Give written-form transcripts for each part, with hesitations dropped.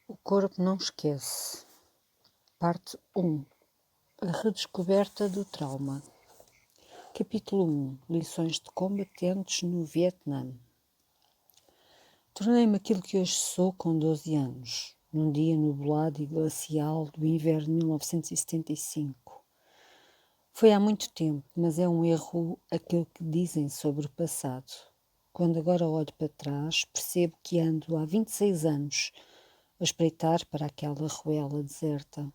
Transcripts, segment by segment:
O corpo não esquece. Parte 1. A redescoberta do trauma. Capítulo 1. Lições de combatentes no Vietnã. Tornei-me aquilo que hoje sou com 12 anos, num dia nublado e glacial do inverno de 1975. Foi há muito tempo, mas é um erro aquilo que dizem sobre o passado. Quando agora olho para trás, percebo que ando há 26 anos a espreitar para aquela ruela deserta.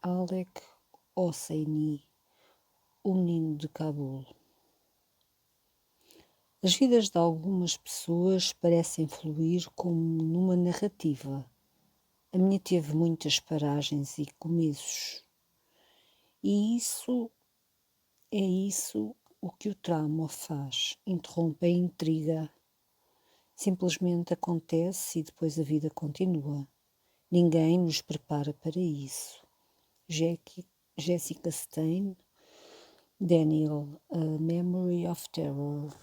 Alec Hosseini, o menino de Cabul. As vidas de algumas pessoas parecem fluir como numa narrativa. A minha teve muitas paragens e começos. E isso o que o trauma faz, interrompe a intriga. Simplesmente acontece e depois a vida continua. Ninguém nos prepara para isso. Jessica Stein, Daniel, A Memory of Terror.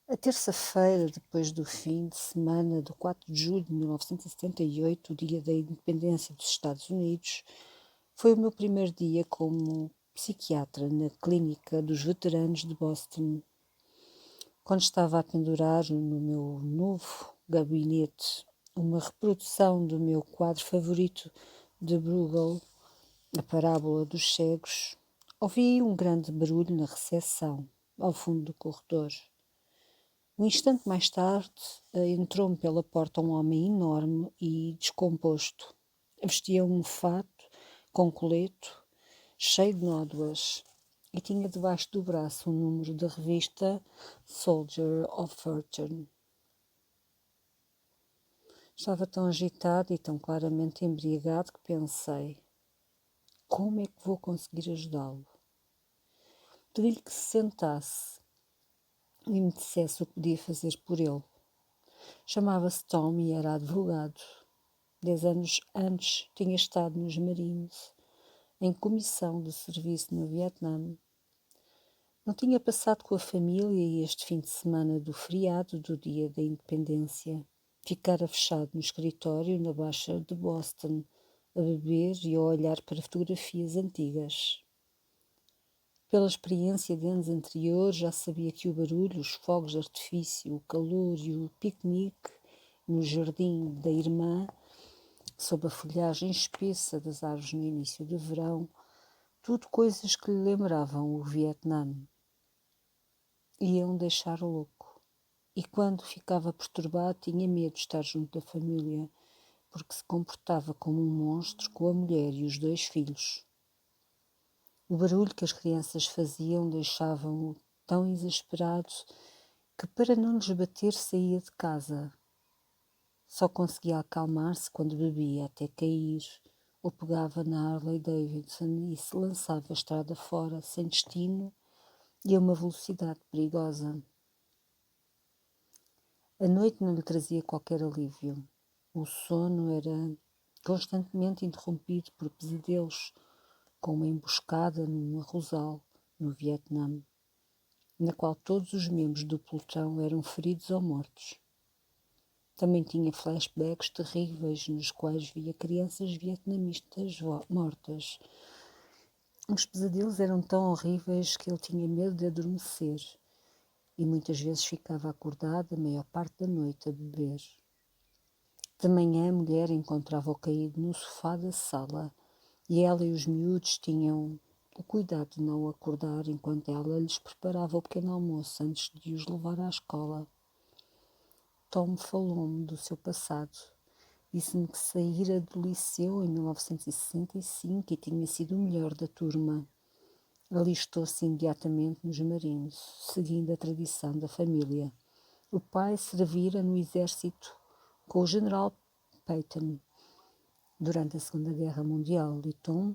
A terça-feira, depois do fim de semana do 4 de julho de 1978, o dia da independência dos Estados Unidos, foi o meu primeiro dia como psiquiatra na clínica dos veteranos de Boston. Quando estava a pendurar no meu novo gabinete uma reprodução do meu quadro favorito de Bruegel, A Parábola dos Cegos, ouvi um grande barulho na recepção, ao fundo do corredor. Um instante mais tarde, entrou-me pela porta um homem enorme e descomposto. Vestia um fato com coleto, cheio de nódoas, e tinha debaixo do braço um número da revista Soldier of Fortune. Estava tão agitado e tão claramente embriagado que pensei: como é que vou conseguir ajudá-lo? Pedi-lhe que se sentasse e me dissesse o que podia fazer por ele. Chamava-se Tom e era advogado. 10 anos antes tinha estado nos Marines, em comissão de serviço no Vietnã. Não tinha passado com a família e este fim de semana do feriado do dia da independência. Ficara fechado no escritório na Baixa de Boston, a beber e a olhar para fotografias antigas. Pela experiência de anos anteriores, já sabia que o barulho, os fogos de artifício, o calor e o piquenique no jardim da irmã, sob a folhagem espessa das árvores no início do verão, tudo coisas que lhe lembravam o Vietnã. Iam deixar louco. E quando ficava perturbado, tinha medo de estar junto da família, porque se comportava como um monstro com a mulher e os 2 filhos. O barulho que as crianças faziam deixava-o tão exasperado que, para não lhes bater, saía de casa. Só conseguia acalmar-se quando bebia até cair, ou pegava na Harley Davidson e se lançava a estrada fora, sem destino e a uma velocidade perigosa. A noite não lhe trazia qualquer alívio. O sono era constantemente interrompido por pesadelos, com uma emboscada num arrozal, no Vietnã, na qual todos os membros do pelotão eram feridos ou mortos. Também tinha flashbacks terríveis nos quais via crianças vietnamistas mortas. Os pesadelos eram tão horríveis que ele tinha medo de adormecer e muitas vezes ficava acordado a maior parte da noite a beber. De manhã a mulher encontrava-o caído no sofá da sala e ela e os miúdos tinham o cuidado de não o acordar enquanto ela lhes preparava o pequeno almoço antes de os levar à escola. Tom falou-me do seu passado. Disse-me que saíra do liceu em 1965 e tinha sido o melhor da turma. Alistou-se imediatamente nos Marines, seguindo a tradição da família. O pai servira no exército com o general Patton durante a Segunda Guerra Mundial e Tom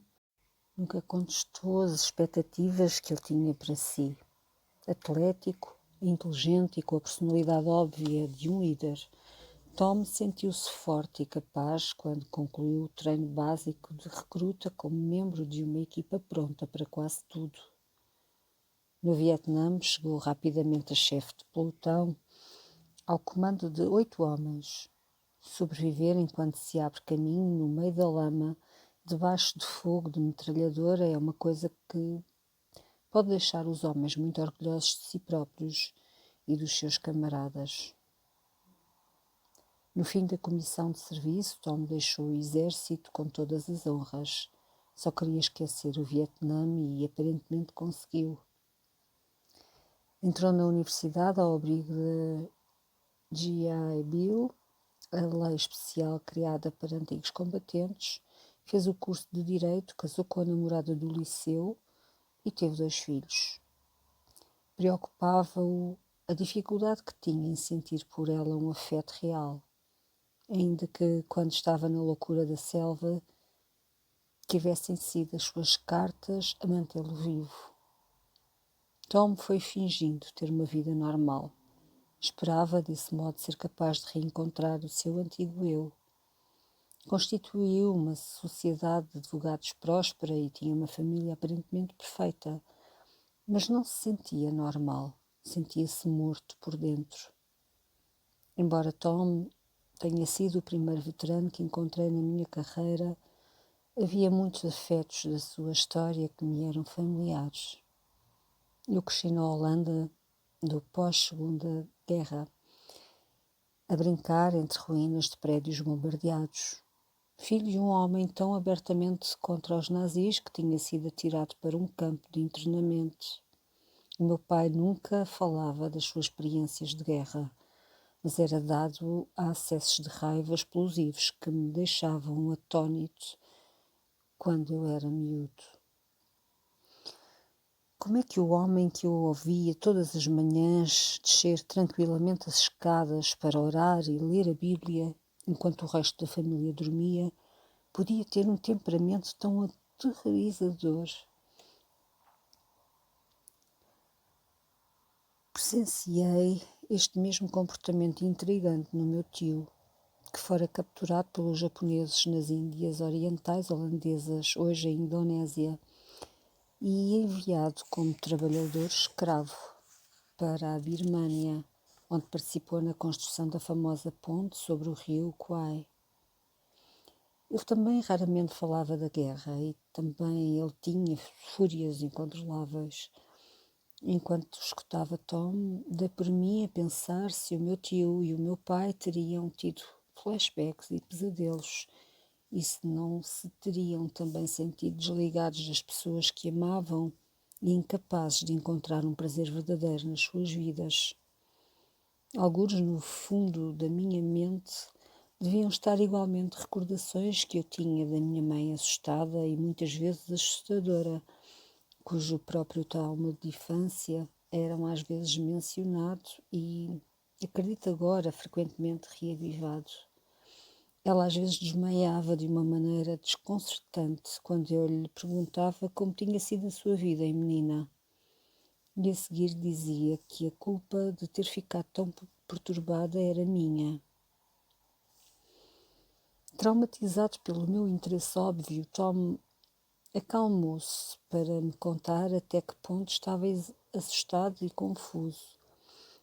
nunca contestou as expectativas que ele tinha para si. Atlético, inteligente e com a personalidade óbvia de um líder, Tom sentiu-se forte e capaz quando concluiu o treino básico de recruta como membro de uma equipa pronta para quase tudo. No Vietnã, chegou rapidamente a chefe de pelotão ao comando de 8 homens. Sobreviver enquanto se abre caminho no meio da lama, debaixo de fogo de metralhadora, é uma coisa que pode deixar os homens muito orgulhosos de si próprios e dos seus camaradas. No fim da comissão de serviço, Tom deixou o exército com todas as honras. Só queria esquecer o Vietnã e aparentemente conseguiu. Entrou na universidade ao abrigo da G.I. Bill, a lei especial criada para antigos combatentes, fez o curso de Direito, casou com a namorada do liceu e teve 2 filhos. Preocupava-o a dificuldade que tinha em sentir por ela um afeto real, ainda que, quando estava na loucura da selva, tivessem sido as suas cartas a mantê-lo vivo. Tom foi fingindo ter uma vida normal. Esperava, desse modo, ser capaz de reencontrar o seu antigo eu. Constituiu uma sociedade de advogados próspera e tinha uma família aparentemente perfeita, mas não se sentia normal, sentia-se morto por dentro. Embora Tom tenha sido o primeiro veterano que encontrei na minha carreira, havia muitos afetos da sua história que me eram familiares. Eu cresci na Holanda do pós-Segunda Guerra, a brincar entre ruínas de prédios bombardeados. Filho de um homem tão abertamente contra os nazis que tinha sido atirado para um campo de internamento. O meu pai nunca falava das suas experiências de guerra, mas era dado a acessos de raiva explosivos que me deixavam atônito quando eu era miúdo. Como é que o homem que eu ouvia todas as manhãs descer tranquilamente as escadas para orar e ler a Bíblia, enquanto o resto da família dormia, podia ter um temperamento tão aterrorizador? Presenciei este mesmo comportamento intrigante no meu tio, que fora capturado pelos japoneses nas Índias Orientais Holandesas, hoje a Indonésia, e enviado como trabalhador escravo para a Birmânia, onde participou na construção da famosa ponte sobre o rio Kwai. Ele também raramente falava da guerra e também ele tinha fúrias incontroláveis. Enquanto escutava Tom, dei por mim a pensar se o meu tio e o meu pai teriam tido flashbacks e pesadelos e se não se teriam também sentido desligados das pessoas que amavam e incapazes de encontrar um prazer verdadeiro nas suas vidas. Algures no fundo da minha mente deviam estar igualmente recordações que eu tinha da minha mãe assustada e muitas vezes assustadora, cujo próprio trauma de infância eram às vezes mencionado e, acredito agora, frequentemente reavivado. Ela às vezes desmaiava de uma maneira desconcertante quando eu lhe perguntava como tinha sido a sua vida em menina. E a seguir dizia que a culpa de ter ficado tão perturbada era minha. Traumatizado pelo meu interesse óbvio, Tom acalmou-se para me contar até que ponto estava assustado e confuso.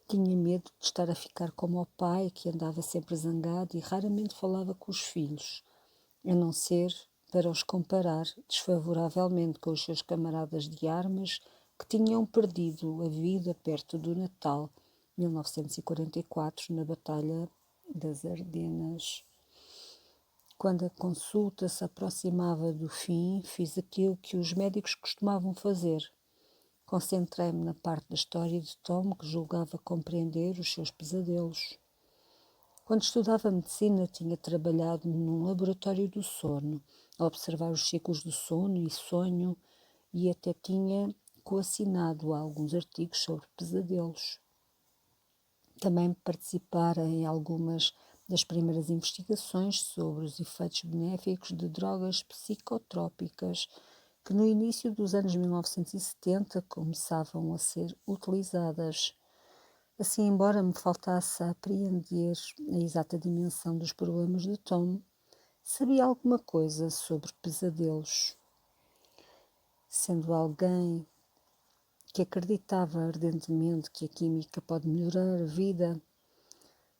Tinha medo de estar a ficar como o pai, que andava sempre zangado e raramente falava com os filhos, a não ser para os comparar desfavoravelmente com os seus camaradas de armas que tinham perdido a vida perto do Natal, 1944, na Batalha das Ardenas. Quando a consulta se aproximava do fim, fiz aquilo que os médicos costumavam fazer. Concentrei-me na parte da história de Tom que julgava compreender os seus pesadelos. Quando estudava medicina, tinha trabalhado num laboratório do sono, a observar os ciclos do sono e sonho, e até tinha coassinado alguns artigos sobre pesadelos. Também participara em algumas das primeiras investigações sobre os efeitos benéficos de drogas psicotrópicas que no início dos anos 1970 começavam a ser utilizadas. Assim, embora me faltasse a apreender a exata dimensão dos problemas de Tom, sabia alguma coisa sobre pesadelos. Sendo alguém que acreditava ardentemente que a química pode melhorar a vida,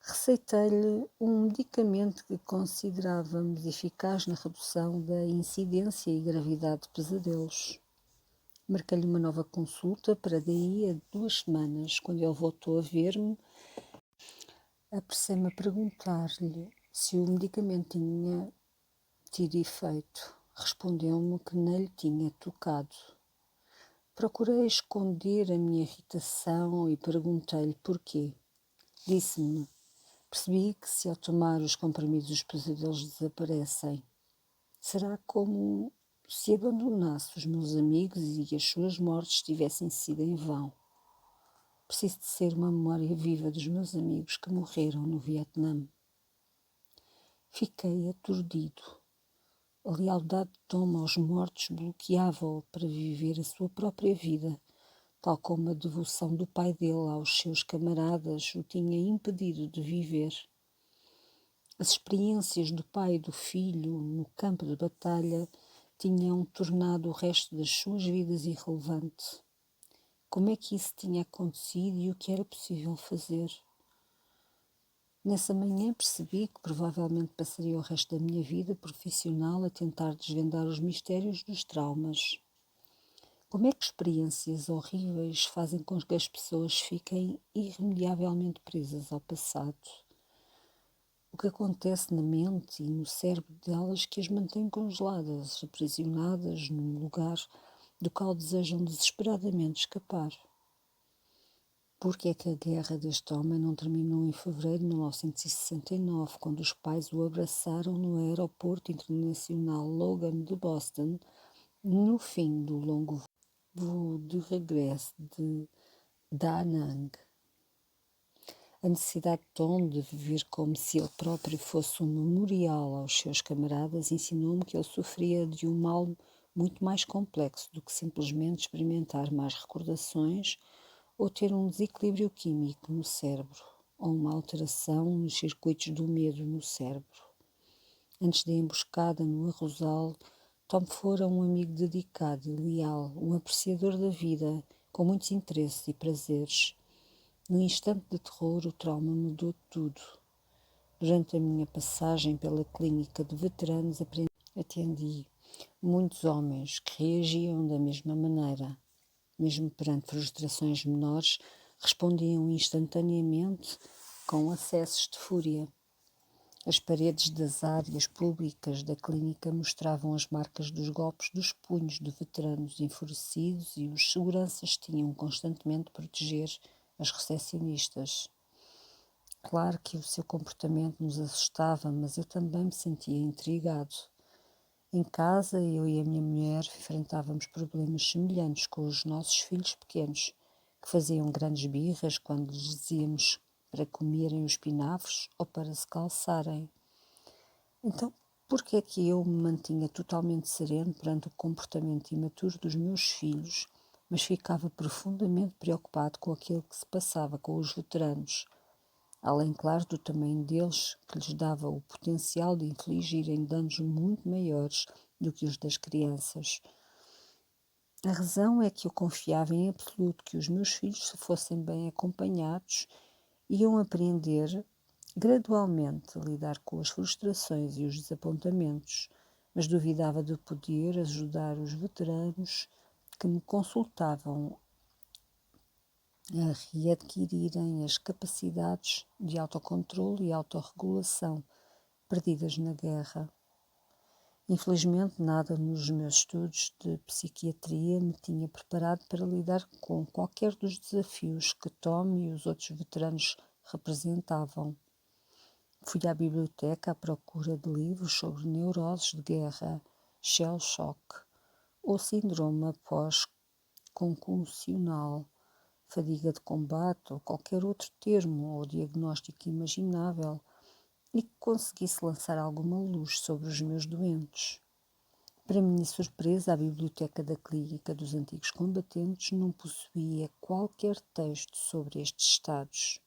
Receitei-lhe um medicamento que considerávamos eficaz na redução da incidência e gravidade de pesadelos. Marquei-lhe uma nova consulta para daí a 2 semanas. Quando ele voltou a ver-me, apressei-me a perguntar-lhe se o medicamento tinha tido efeito. Respondeu-me que nem lhe tinha tocado. Procurei esconder a minha irritação e perguntei-lhe porquê. Disse-me: percebi que se ao tomar os comprimidos os pesadelos desaparecem. Será como se abandonasse os meus amigos e as suas mortes tivessem sido em vão. Preciso de ser uma memória viva dos meus amigos que morreram no Vietnã. Fiquei aturdido. A lealdade de Tom aos mortos bloqueava-o para viver a sua própria vida, tal como a devoção do pai dele aos seus camaradas o tinha impedido de viver. As experiências do pai e do filho no campo de batalha tinham tornado o resto das suas vidas irrelevante. Como é que isso tinha acontecido e o que era possível fazer? Nessa manhã percebi que provavelmente passaria o resto da minha vida profissional a tentar desvendar os mistérios dos traumas. Como é que experiências horríveis fazem com que as pessoas fiquem irremediavelmente presas ao passado? O que acontece na mente e no cérebro delas que as mantém congeladas, aprisionadas num lugar do qual desejam desesperadamente escapar? Porque é que a guerra deste homem não terminou em fevereiro de 1969, quando os pais o abraçaram no aeroporto internacional Logan de Boston, no fim do longo voo de regresso de Da Nang? A necessidade de Tom de viver como se ele próprio fosse um memorial aos seus camaradas ensinou-me que ele sofria de um mal muito mais complexo do que simplesmente experimentar más recordações ou ter um desequilíbrio químico no cérebro, ou uma alteração nos circuitos do medo no cérebro. Antes da emboscada no Arrozal, Tom fora um amigo dedicado e leal, um apreciador da vida, com muitos interesses e prazeres. No instante de terror, o trauma mudou tudo. Durante a minha passagem pela clínica de veteranos, atendi muitos homens que reagiam da mesma maneira. Mesmo perante frustrações menores, respondiam instantaneamente com acessos de fúria. As paredes das áreas públicas da clínica mostravam as marcas dos golpes dos punhos de veteranos enfurecidos e os seguranças tinham constantemente de proteger as recepcionistas. Claro que o seu comportamento nos assustava, mas eu também me sentia intrigado. Em casa, eu e a minha mulher enfrentávamos problemas semelhantes com os nossos filhos pequenos, que faziam grandes birras quando lhes dizíamos para comerem os espinafres ou para se calçarem. Então, por que é que eu me mantinha totalmente sereno perante o comportamento imaturo dos meus filhos, mas ficava profundamente preocupado com aquilo que se passava com os veteranos, além, claro, do tamanho deles, que lhes dava o potencial de infligirem danos muito maiores do que os das crianças. A razão é que eu confiava em absoluto que os meus filhos, se fossem bem acompanhados, iam aprender gradualmente a lidar com as frustrações e os desapontamentos, mas duvidava de poder ajudar os veteranos que me consultavam a readquirirem as capacidades de autocontrole e autorregulação perdidas na guerra. Infelizmente, nada nos meus estudos de psiquiatria me tinha preparado para lidar com qualquer dos desafios que Tom e os outros veteranos representavam. Fui à biblioteca à procura de livros sobre neuroses de guerra, shell shock ou síndrome pós-concussional, fadiga de combate ou qualquer outro termo ou diagnóstico imaginável e que conseguisse lançar alguma luz sobre os meus doentes. Para minha surpresa, a biblioteca da Clínica dos Antigos Combatentes não possuía qualquer texto sobre estes estados.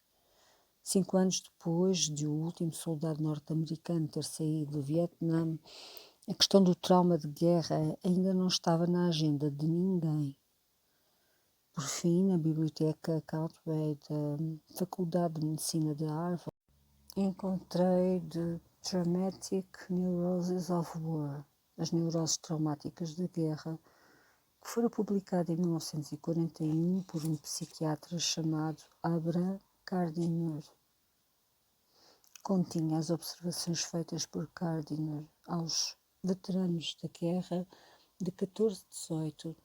5 anos depois de o último soldado norte-americano ter saído do Vietnã, a questão do trauma de guerra ainda não estava na agenda de ninguém. Por fim, na biblioteca Caldwell da Faculdade de Medicina de Harvard, encontrei The Traumatic Neuroses of War, as neuroses traumáticas da guerra, que fora publicado em 1941 por um psiquiatra chamado Abraham Gardiner. Continha as observações feitas por Gardiner aos veteranos da guerra de 14-18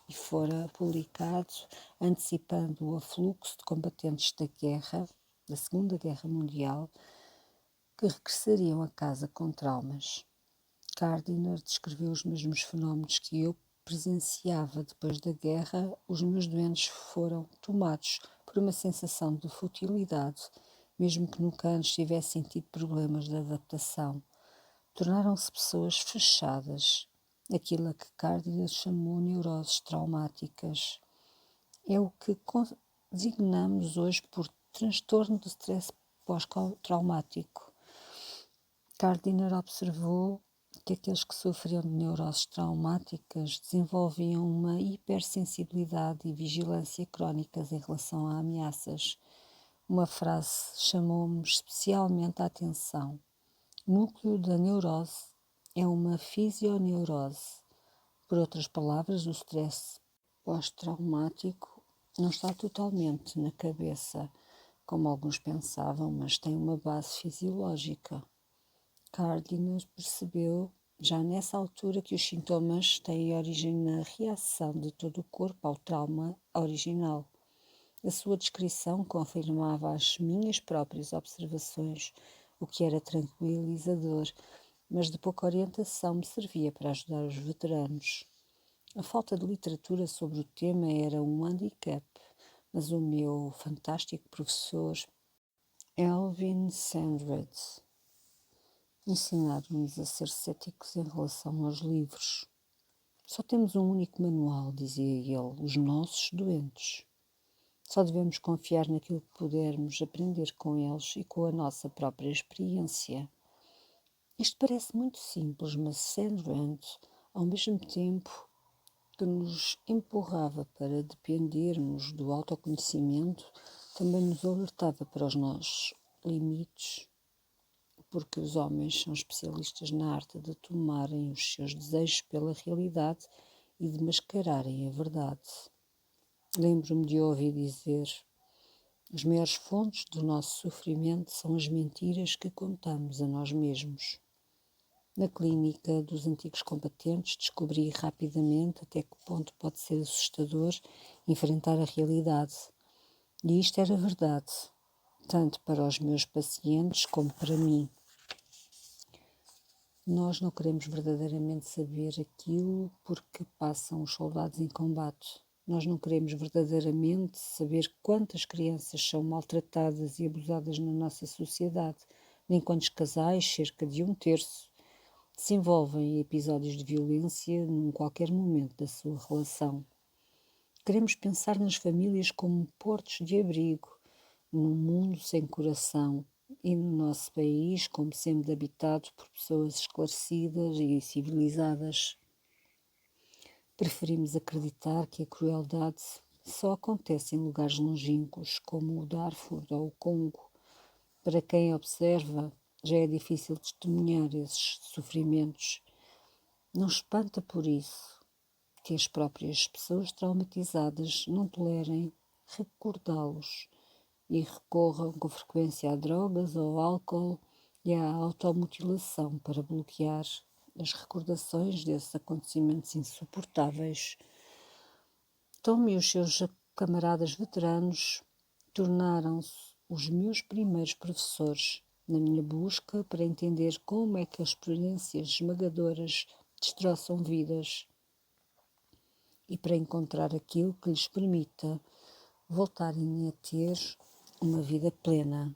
e fora publicado antecipando o afluxo de combatentes da guerra, da Segunda Guerra Mundial, que regressariam a casa com traumas. Gardiner descreveu os mesmos fenómenos que eu presenciava depois da guerra. Os meus doentes foram tomados por uma sensação de futilidade, mesmo que nunca antes tivessem tido problemas de adaptação. Tornaram-se pessoas fechadas, aquilo a que Gardiner chamou neuroses traumáticas. É o que designamos hoje por transtorno de stress pós-traumático. Gardiner observou que aqueles que sofriam de neuroses traumáticas desenvolviam uma hipersensibilidade e vigilância crónicas em relação a ameaças. Uma frase chamou-me especialmente a atenção. O núcleo da neurose é uma fisioneurose. Por outras palavras, o stress pós-traumático não está totalmente na cabeça, como alguns pensavam, mas tem uma base fisiológica. Gardiner percebeu já nessa altura que os sintomas têm origem na reação de todo o corpo ao trauma original. A sua descrição confirmava as minhas próprias observações, o que era tranquilizador, mas de pouca orientação me servia para ajudar os veteranos. A falta de literatura sobre o tema era um handicap, mas o meu fantástico professor Elvin Sandred ensinaram-nos a ser céticos em relação aos livros. Só temos um único manual, dizia ele, os nossos doentes. Só devemos confiar naquilo que pudermos aprender com eles e com a nossa própria experiência. Isto parece muito simples, mas Sandred, ao mesmo tempo que nos empurrava para dependermos do autoconhecimento, também nos alertava para os nossos limites, porque os homens são especialistas na arte de tomarem os seus desejos pela realidade e de mascararem a verdade. Lembro-me de ouvir dizer: as maiores fontes do nosso sofrimento são as mentiras que contamos a nós mesmos. Na clínica dos antigos combatentes descobri rapidamente até que ponto pode ser assustador enfrentar a realidade. E isto era verdade, tanto para os meus pacientes como para mim. Nós não queremos verdadeiramente saber aquilo porque passam os soldados em combate. Nós não queremos verdadeiramente saber quantas crianças são maltratadas e abusadas na nossa sociedade, nem quantos casais, cerca de 1/3, se envolvem em episódios de violência em qualquer momento da sua relação. Queremos pensar nas famílias como portos de abrigo, num mundo sem coração, e no nosso país como sendo habitado por pessoas esclarecidas e civilizadas. Preferimos acreditar que a crueldade só acontece em lugares longínquos como o Darfur ou o Congo. Para quem observa, já é difícil testemunhar esses sofrimentos. Não espanta por isso que as próprias pessoas traumatizadas não tolerem recordá-los e recorram com frequência a drogas ou álcool e à automutilação para bloquear as recordações desses acontecimentos insuportáveis. Tom e os seus camaradas veteranos tornaram-se os meus primeiros professores na minha busca para entender como é que as experiências esmagadoras destroçam vidas e para encontrar aquilo que lhes permita voltarem a ter uma vida plena.